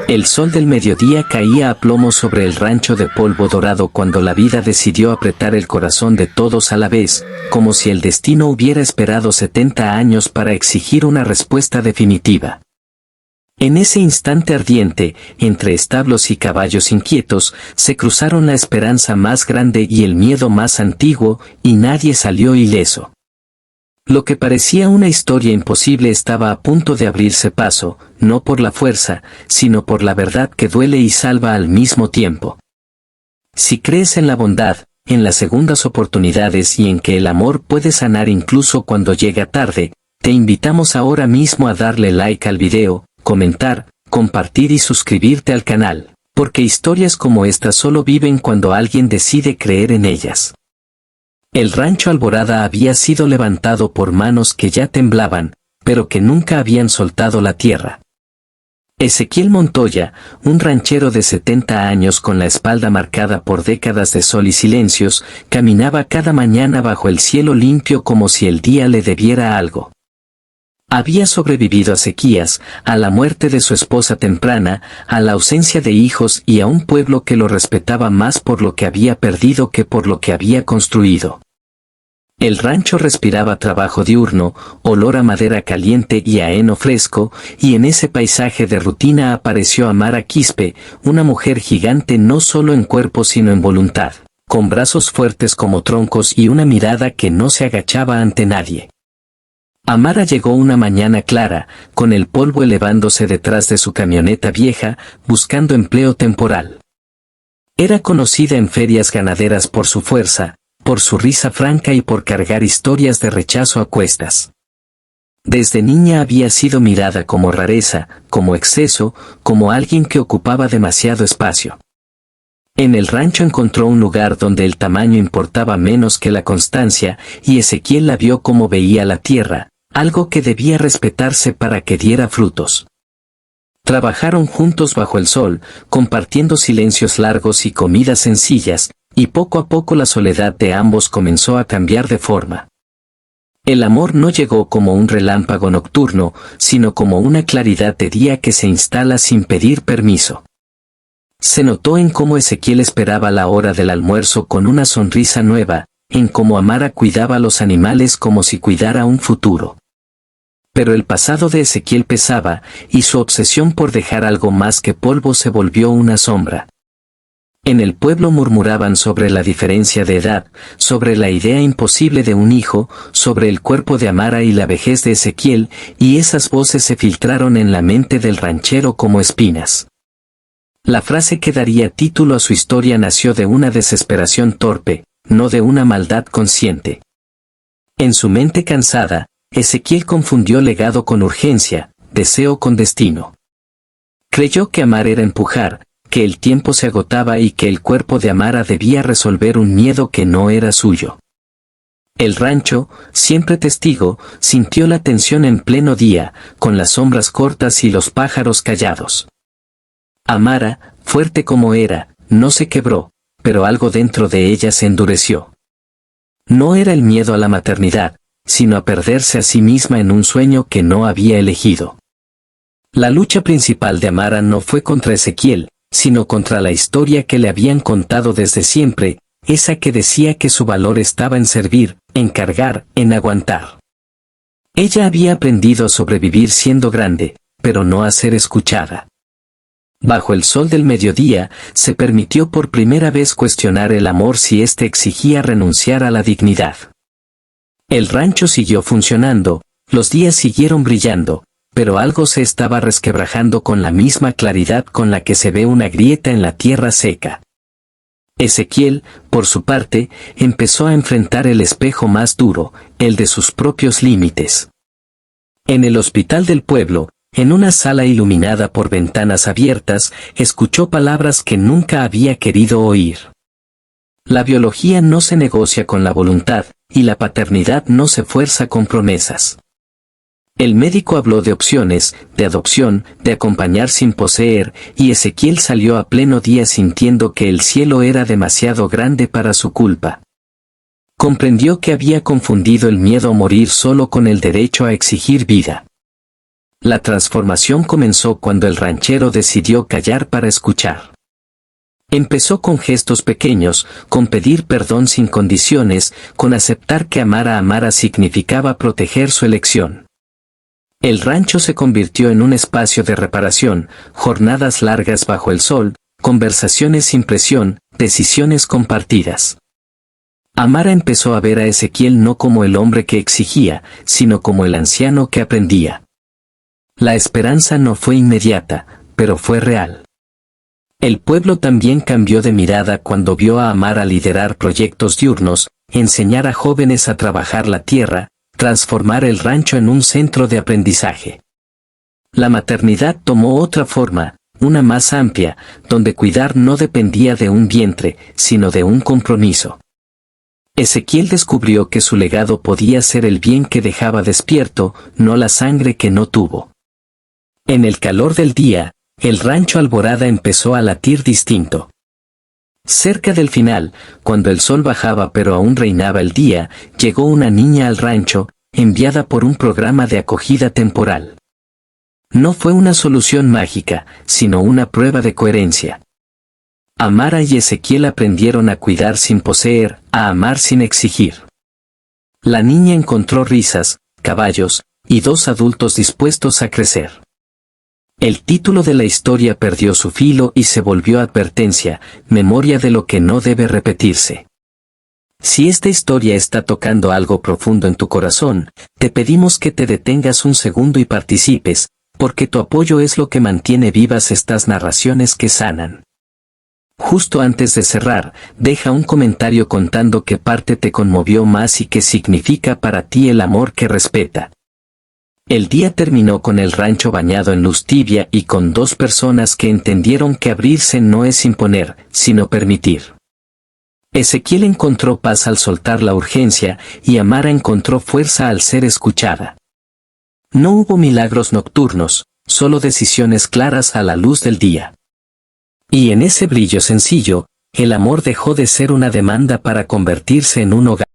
El sol del mediodía caía a plomo sobre el rancho de polvo dorado cuando la vida decidió apretar el corazón de todos a la vez, como si el destino hubiera esperado 70 años para exigir una respuesta definitiva. En ese instante ardiente, entre establos y caballos inquietos, se cruzaron la esperanza más grande y el miedo más antiguo, y nadie salió ileso. Lo que parecía una historia imposible estaba a punto de abrirse paso, no por la fuerza, sino por la verdad que duele y salva al mismo tiempo. Si crees en la bondad, en las segundas oportunidades y en que el amor puede sanar incluso cuando llega tarde, te invitamos ahora mismo a darle like al video, comentar, compartir y suscribirte al canal, porque historias como esta solo viven cuando alguien decide creer en ellas. El rancho Alborada había sido levantado por manos que ya temblaban, pero que nunca habían soltado la tierra. Ezequiel Montoya, un ranchero de 70 años con la espalda marcada por décadas de sol y silencios, caminaba cada mañana bajo el cielo limpio como si el día le debiera algo. Había sobrevivido a sequías, a la muerte de su esposa temprana, a la ausencia de hijos y a un pueblo que lo respetaba más por lo que había perdido que por lo que había construido. El rancho respiraba trabajo diurno, olor a madera caliente y a heno fresco, y en ese paisaje de rutina apareció Amara Quispe, una mujer gigante no solo en cuerpo sino en voluntad, con brazos fuertes como troncos y una mirada que no se agachaba ante nadie. Amara llegó una mañana clara, con el polvo elevándose detrás de su camioneta vieja, buscando empleo temporal. Era conocida en ferias ganaderas por su fuerza, por su risa franca y por cargar historias de rechazo a cuestas. Desde niña había sido mirada como rareza, como exceso, como alguien que ocupaba demasiado espacio. En el rancho encontró un lugar donde el tamaño importaba menos que la constancia, y Ezequiel la vio como veía la tierra, algo que debía respetarse para que diera frutos. Trabajaron juntos bajo el sol, compartiendo silencios largos y comidas sencillas, y poco a poco la soledad de ambos comenzó a cambiar de forma. El amor no llegó como un relámpago nocturno, sino como una claridad de día que se instala sin pedir permiso. Se notó en cómo Ezequiel esperaba la hora del almuerzo con una sonrisa nueva, en cómo Amara cuidaba a los animales como si cuidara un futuro. Pero el pasado de Ezequiel pesaba, y su obsesión por dejar algo más que polvo se volvió una sombra. En el pueblo murmuraban sobre la diferencia de edad, sobre la idea imposible de un hijo, sobre el cuerpo de Amara y la vejez de Ezequiel, y esas voces se filtraron en la mente del ranchero como espinas. La frase que daría título a su historia nació de una desesperación torpe, no de una maldad consciente. En su mente cansada, Ezequiel confundió legado con urgencia, deseo con destino. Creyó que amar era empujar, que el tiempo se agotaba y que el cuerpo de Amara debía resolver un miedo que no era suyo. El rancho, siempre testigo, sintió la tensión en pleno día, con las sombras cortas y los pájaros callados. Amara, fuerte como era, no se quebró, pero algo dentro de ella se endureció. No era el miedo a la maternidad, sino a perderse a sí misma en un sueño que no había elegido. La lucha principal de Amara no fue contra Ezequiel, sino contra la historia que le habían contado desde siempre, esa que decía que su valor estaba en servir, en cargar, en aguantar. Ella había aprendido a sobrevivir siendo grande, pero no a ser escuchada. Bajo el sol del mediodía, se permitió por primera vez cuestionar el amor si éste exigía renunciar a la dignidad. El rancho siguió funcionando, los días siguieron brillando, pero algo se estaba resquebrajando con la misma claridad con la que se ve una grieta en la tierra seca. Ezequiel, por su parte, empezó a enfrentar el espejo más duro, el de sus propios límites. En el hospital del pueblo, en una sala iluminada por ventanas abiertas, escuchó palabras que nunca había querido oír. La biología no se negocia con la voluntad, y la paternidad no se fuerza con promesas. El médico habló de opciones, de adopción, de acompañar sin poseer, y Ezequiel salió a pleno día sintiendo que el cielo era demasiado grande para su culpa. Comprendió que había confundido el miedo a morir solo con el derecho a exigir vida. La transformación comenzó cuando el ranchero decidió callar para escuchar. Empezó con gestos pequeños, con pedir perdón sin condiciones, con aceptar que amar a Amara significaba proteger su elección. El rancho se convirtió en un espacio de reparación, jornadas largas bajo el sol, conversaciones sin presión, decisiones compartidas. Amara empezó a ver a Ezequiel no como el hombre que exigía, sino como el anciano que aprendía. La esperanza no fue inmediata, pero fue real. El pueblo también cambió de mirada cuando vio a Amara liderar proyectos diurnos, enseñar a jóvenes a trabajar la tierra, transformar el rancho en un centro de aprendizaje. La maternidad tomó otra forma, una más amplia, donde cuidar no dependía de un vientre, sino de un compromiso. Ezequiel descubrió que su legado podía ser el bien que dejaba despierto, no la sangre que no tuvo. En el calor del día, el rancho Alborada empezó a latir distinto. Cerca del final, cuando el sol bajaba pero aún reinaba el día, llegó una niña al rancho, enviada por un programa de acogida temporal. No fue una solución mágica, sino una prueba de coherencia. Amara y Ezequiel aprendieron a cuidar sin poseer, a amar sin exigir. La niña encontró risas, caballos, y 2 adultos dispuestos a crecer. El título de la historia perdió su filo y se volvió advertencia, memoria de lo que no debe repetirse. Si esta historia está tocando algo profundo en tu corazón, te pedimos que te detengas un segundo y participes, porque tu apoyo es lo que mantiene vivas estas narraciones que sanan. Justo antes de cerrar, deja un comentario contando qué parte te conmovió más y qué significa para ti el amor que respeta. El día terminó con el rancho bañado en luz tibia y con 2 personas que entendieron que abrirse no es imponer, sino permitir. Ezequiel encontró paz al soltar la urgencia y Amara encontró fuerza al ser escuchada. No hubo milagros nocturnos, solo decisiones claras a la luz del día. Y en ese brillo sencillo, el amor dejó de ser una demanda para convertirse en un hogar.